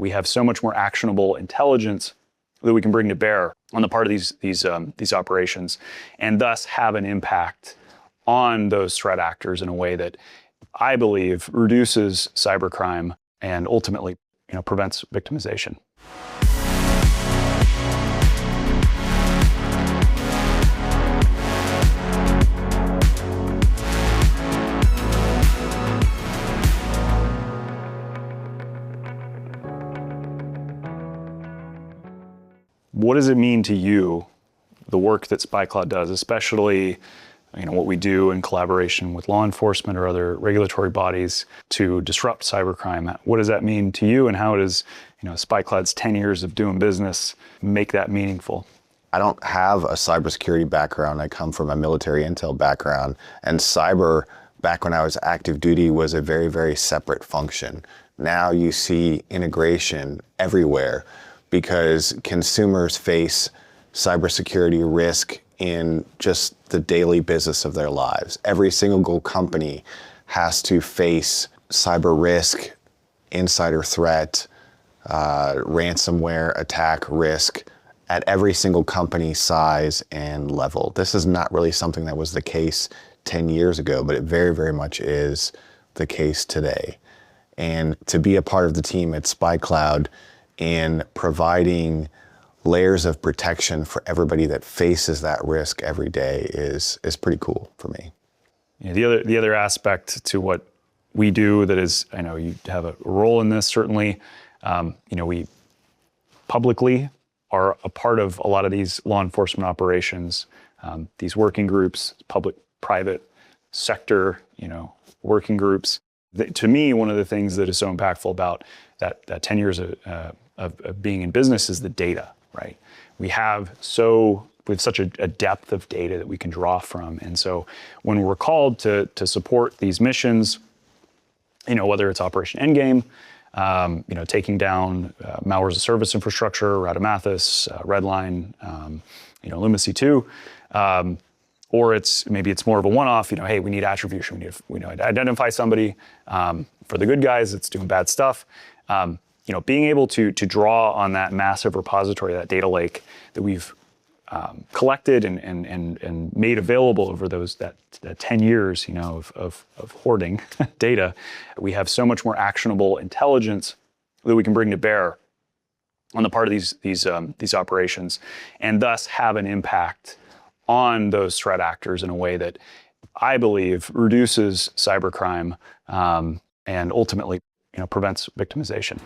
We have so much more actionable intelligence that we can bring to bear on the part of these operations, and thus have an impact on those threat actors in a way that I believe reduces cybercrime and ultimately, prevents victimization. What does it mean to you, the work that SpyCloud does, especially what we do in collaboration with law enforcement or other regulatory bodies to disrupt cybercrime? What does that mean to you, and how does SpyCloud's 10 years of doing business make that meaningful? I don't have a cybersecurity background. I come from a military intel background, and cyber, back when I was active duty, was a very, very separate function. Now you see integration everywhere, because consumers face cybersecurity risk in just the daily business of their lives. Every single company has to face cyber risk, insider threat, ransomware attack risk at every single company size and level. This is not really something that was the case 10 years ago, but it very, very much is the case today. And to be a part of the team at SpyCloud in providing layers of protection for everybody that faces that risk every day is pretty cool for me. Yeah, the other aspect to what we do that is, I know you have a role in this, certainly, we publicly are a part of a lot of these law enforcement operations, these working groups, public-private sector, working groups. To me, one of the things that is so impactful about that 10 years of being in business is the data, right? We have such a depth of data that we can draw from. And so when we're called to support these missions, whether it's Operation Endgame, taking down malware as a service infrastructure, Radamanthus, Redline, Lumacy 2, or maybe it's more of a one-off, hey, we need attribution, we need to identify somebody. For the good guys, it's doing bad stuff. Being able to draw on that massive repository, that data lake that we've collected and made available over that 10 years, of hoarding data, we have so much more actionable intelligence that we can bring to bear on the part of these operations, and thus have an impact on those threat actors in a way that I believe reduces cybercrime and ultimately, prevents victimization.